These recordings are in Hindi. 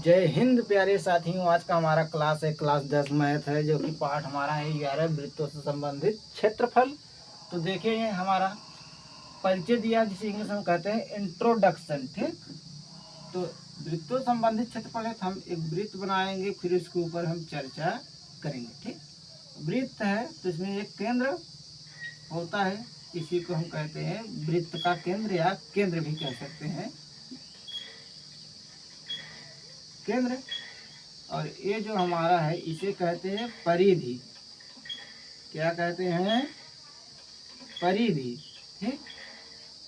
जय हिंद प्यारे साथियों। आज का हमारा क्लास है क्लास 10 मैथ है, जो कि पाठ हमारा है 11 वृत्तों से संबंधित क्षेत्रफल। तो देखिए ये हमारा परिचय दिया, जिसे इंग्लिश में कहते हैं इंट्रोडक्शन। ठीक, तो वृत्तों से संबंधित क्षेत्रफल है, तो हम एक वृत्त बनाएंगे, फिर इसके ऊपर हम चर्चा करेंगे। ठीक, वृत्त है तो इसमें एक केंद्र होता है, इसी को हम कहते हैं वृत्त का केंद्र, या केंद्र भी कह सकते हैं, केंद्र। और ये जो हमारा है इसे कहते हैं परिधि। क्या कहते हैं? परिधि। ठीक,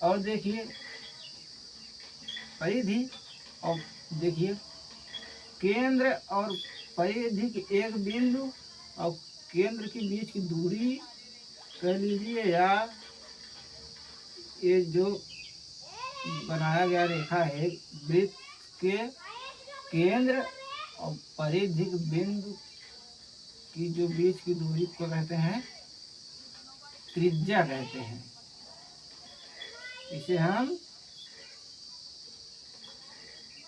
और देखिए परिधि, और देखिए केंद्र और परिधि के एक बिंदु और केंद्र के बीच की दूरी कह लीजिए, या ये जो बनाया गया रेखा है वृत्त के केंद्र और परिधि के बिंदु की जो बीच की दूरी को कहते हैं त्रिज्या कहते हैं। इसे हम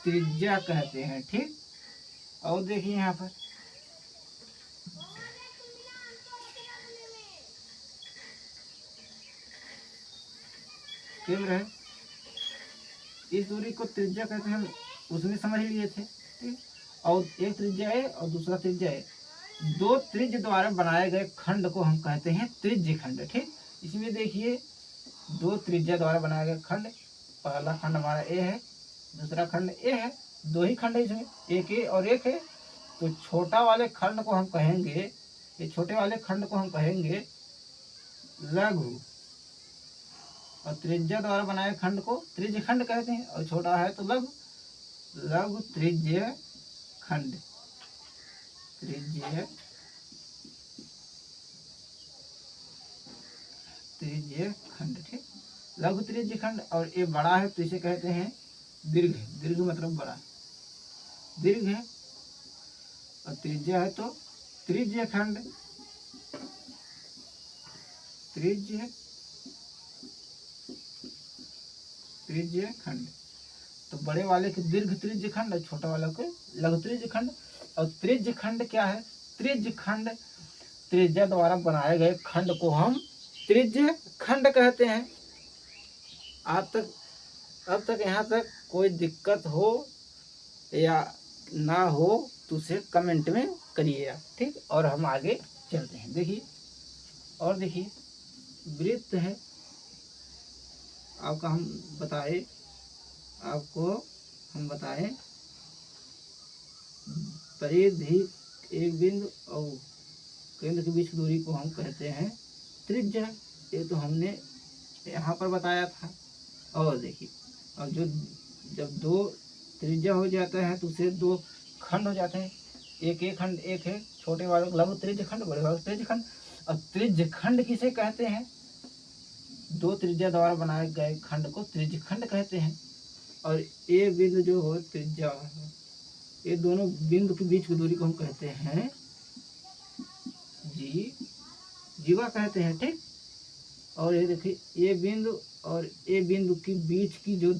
त्रिज्या कहते हैं। ठीक, और देखिए यहाँ पर केंद्र है, इस दूरी को त्रिज्या कहते हैं, हम उसमें समझ लिए थे। ठीक, और एक त्रिज्या है और दूसरा त्रिज्या है, दो त्रिज्य द्वारा बनाए गए खंड को हम कहते हैं त्रिज्य खंड। ठीक, इसमें देखिए दो त्रिज्या द्वारा बनाए गए खंड, पहला खंड हमारा ए है, दूसरा खंड ए है, दो ही खंड है इसमें, एक ए और एक है। तो छोटा वाले खंड को हम कहेंगे, ये छोटे वाले खंड को हम कहेंगे लघु, और त्रिज्या द्वारा बनाए खंड को त्रिज्य खंड कहते हैं, और छोटा है तो लघु, लघु त्रिज्य खंड, त्रिज्य खंड। ठीक, लघु त्रिज्य खंड। और ये बड़ा है तो इसे कहते हैं दीर्घ। दीर्घ मतलब बड़ा, दीर्घ है, और त्रिज्या है तो त्रिज्य खंड, त्रिज्य खंड। तो बड़े वाले के दीर्घ त्रिज्य खंड और छोटे वाले के लघु त्रिज्य खंड। और त्रिज्य खंड क्या है? त्रिज्य खंड त्रिज्या द्वारा बनाए गए खंड को हम त्रिज्य खंड कहते हैं। अब तक यहाँ तक कोई दिक्कत हो या ना हो तो उसे कमेंट में करिए आप। ठीक, और हम आगे चलते हैं। देखिए, और देखिए वृत्त है आपको हम बताए परिधि एक बिंदु और केंद्र के बीच की दूरी को हम कहते हैं त्रिज्या। ये तो हमने यहाँ पर बताया था। और देखिए, और जब दो त्रिज्या हो जाता है तो उसे दो खंड हो जाते हैं, एक खंड एक है, छोटे वालों को लघु त्रिज्य खंड, बड़े वालों को त्रिज्य खंड। और त्रिज्य खंड किसे कहते हैं? दो त्रिज्या द्वारा बनाए गए खंड को त्रिज्य खंड कहते हैं। और ये बिंदु जो हो त्रिज्या, ये दोनों बिंदु के बीच की दूरी को हम कहते हैं जीवा कहते हैं। ठीक, और ये देखिए ये बिंदु और ये बिंदु के बीच की जो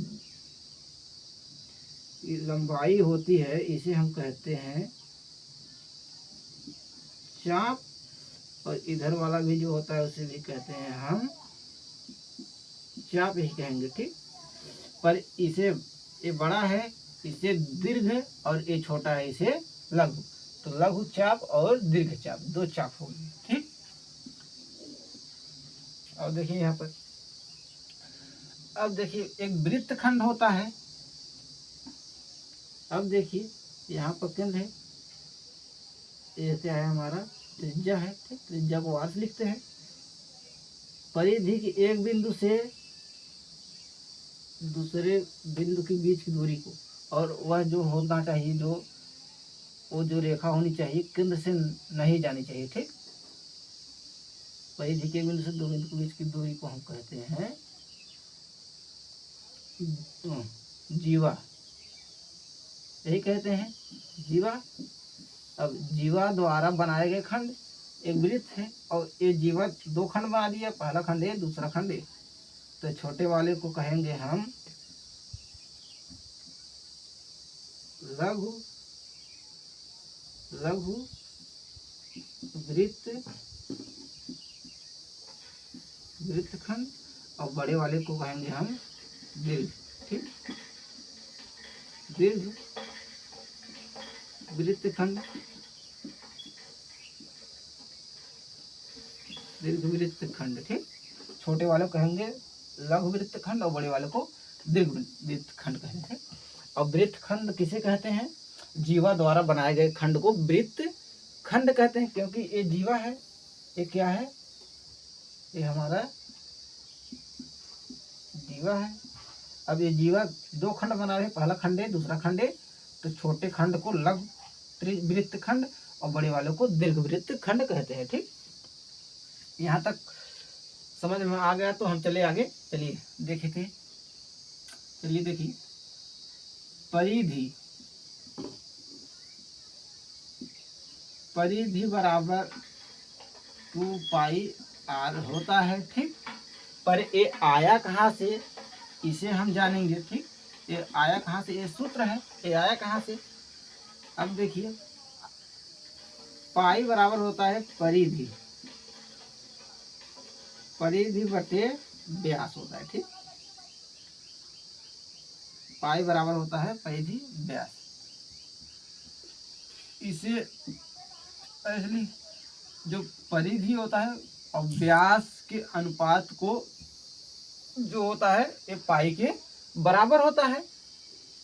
लंबाई होती है इसे हम कहते हैं चाप, और इधर वाला भी जो होता है उसे भी कहते हैं हम चाप ही कहेंगे। ठीक, पर इसे ये बड़ा है, इसे दीर्घ, और ये छोटा है, इसे लघु। तो लघु चाप और दीर्घ चाप, दो चाप हो गए। ठीक, और देखिए यहाँ पर, अब देखिए एक वृत्त खंड होता है। अब देखिए यहाँ पर केंद्र है, ये क्या है हमारा त्रिज्या है। ठीक, त्रिज्या को आर से लिखते हैं। परिधि की एक बिंदु से दूसरे बिंदु के बीच की दूरी को, और वह जो होना चाहिए, वो जो रेखा होनी चाहिए केंद्र से नहीं जानी चाहिए। ठीक, परिधि के बिंदु से दो बिंदु के बीच की दूरी को हम कहते हैं जीवा, यही कहते हैं जीवा। अब जीवा द्वारा बनाए गए खंड एक वृत्त है, और ये जीवा दो खंड बना दिया, पहला खंड है, दूसरा खंड है। तो छोटे वाले को कहेंगे हम लघु लघु वृत्त वृत्तखंड और बड़े वाले को कहेंगे हम दीर्घ। ठीक, दीर्घ वृत्तखंड, दीर्घ वृत्तखंड। ठीक, छोटे वाले को कहेंगे लघु वृत्तखंड और बड़े वाले को दीर्घ वृत्तखंड कहते हैं। और वृत्तखंड किसे कहते हैं? जीवा द्वारा बनाए गए खंड को वृत्तखंड कहते हैं, क्योंकि ये जीवा है, ये क्या है, ये हमारा जीवा है। अब ये जीवा दो खंड बना रहे, पहला खंड है, दूसरा खंड है, तो छोटे खंड को लघु वृत्तखंड और बड़े वाले को दीर्घ वृत्तखंड कहते हैं। ठीक, यहाँ तक समझ में आ गया तो हम चले आगे। चलिए देखे थे, चलिए देखिए, परिधि, परिधि बराबर 2 पाई r होता है। ठीक, पर ये आया कहाँ से, इसे हम जानेंगे। ठीक, ये आया कहाँ से, ये सूत्र है, ये आया कहाँ से। अब देखिए, पाई बराबर होता है परिधि, परिधि बटे व्यास होता है। ठीक, पाई बराबर होता है परिधि व्यास। इसे एक्चुअली जो परिधि होता है और व्यास के अनुपात को जो होता है ये पाई के बराबर होता है।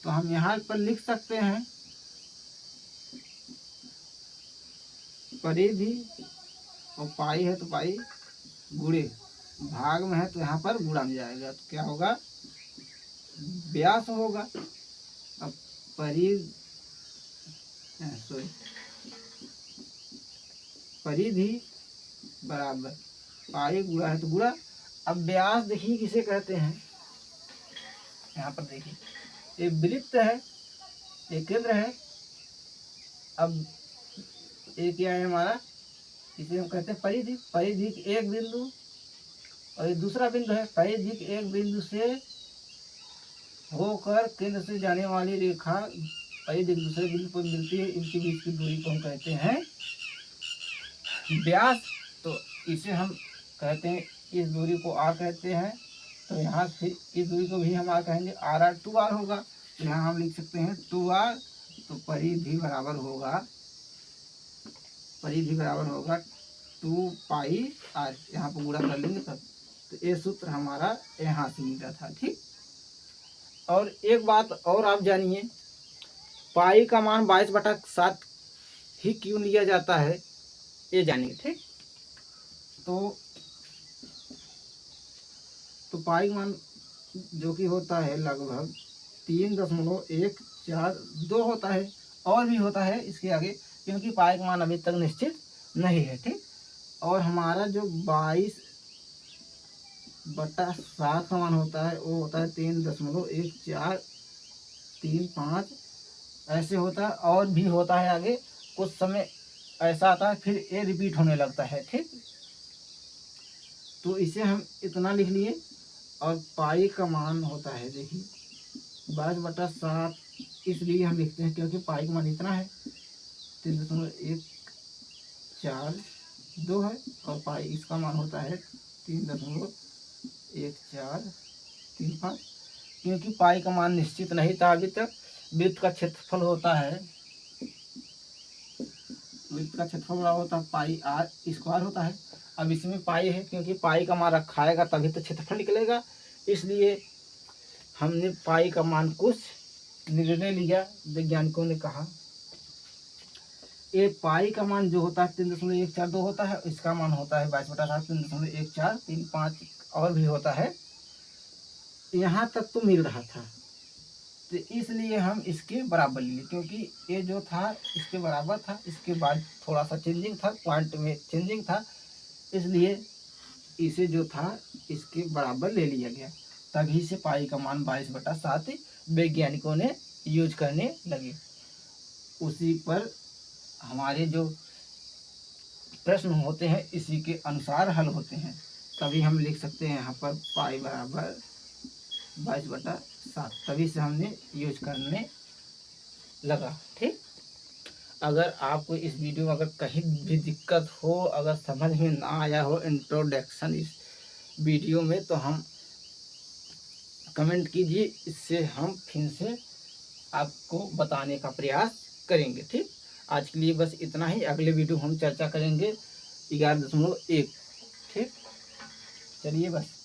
तो हम यहाँ पर लिख सकते हैं परिधि और पाई है तो पाई गुणे, भाग में है तो यहाँ पर गुणा में जाएगा, तो क्या होगा, व्यास होगा। अब परिधि बराबर पाई गुणा है तो गुणा। अब व्यास देखिए किसे कहते हैं, यहाँ पर देखिए, ये वृत्त है, ये केंद्र है। अब ये क्या है हमारा, इसे हम कहते हैं परिधि। परिधि एक बिंदु और ये दूसरा बिंदु है। परिधि के एक बिंदु से होकर केंद्र से जाने वाली रेखा परिधि के दूसरे बिंदु पर मिलती है, इनके बीच की दूरी को हम कहते हैं व्यास। तो इसे हम कहते हैं, इस दूरी को r कहते हैं। तो यहाँ से इस दूरी को भी हम r कहेंगे, r 2r होगा। तो यहाँ हम लिख सकते हैं 2r। तो परिधि बराबर होगा, परिधि बराबर होगा 2 पाई r, यहाँ पर गुणा कर लेंगे तब। तो ये सूत्र हमारा यहाँ से मिला था। ठीक, और एक बात और आप जानिए, पाई का मान 22/7 ही क्यों लिया जाता है, ये जानिए। ठीक, तो पाई का मान जो कि होता है लगभग 3.142 होता है, और भी होता है इसके आगे, क्योंकि पाई का मान अभी तक निश्चित नहीं है। ठीक, और हमारा जो 22/7 का मान होता है वो होता है 3.1435 ऐसे होता है, और भी होता है आगे कुछ समय ऐसा आता है, फिर ये रिपीट होने लगता है। ठीक, तो इसे हम इतना लिख लिए। और पाई का मान होता है देखिए 22/7, इसलिए हम लिखते हैं क्योंकि पाई का मान इतना है 3.142 है, और पाई इसका मान होता है 3.1435। क्योंकि पाई का मान निश्चित नहीं था अभी तक। वृत्त का क्षेत्रफल होता है, वृत्त का क्षेत्रफल बड़ा होता है पाई r स्क्वायर होता है। अब इसमें पाई है, क्योंकि पाई का मान रखा आएगा तभी तो क्षेत्रफल निकलेगा, इसलिए हमने पाई का मान कुछ निर्णय लिया। वैज्ञानिकों ने कहा ये पाई का मान जो होता है 3.142 होता है, इसका मान होता है 22/7 3.1435 और भी होता है। यहाँ तक तो मिल रहा था, तो इसलिए हम इसके बराबर लिए, क्योंकि ये जो था इसके बराबर था, इसके बाद थोड़ा सा चेंजिंग था, पॉइंट में चेंजिंग था, इसलिए इसे जो था इसके बराबर ले लिया गया। तभी से पाई का मान 22/7 वैज्ञानिकों ने यूज करने लगे। उसी पर हमारे जो प्रश्न होते हैं इसी के अनुसार हल होते हैं, तभी हम लिख सकते हैं यहाँ पर पाई बराबर 22/7, तभी से हमने यूज करने लगा। ठीक, अगर आपको इस वीडियो में अगर कहीं भी दिक्कत हो, अगर समझ में ना आया हो इंट्रोडक्शन इस वीडियो में, तो हम कमेंट कीजिए, इससे हम फिर से आपको बताने का प्रयास करेंगे। ठीक, आज के लिए बस इतना ही। अगले वीडियो हम चर्चा करेंगे 11.1। ठीक, चलिए बस।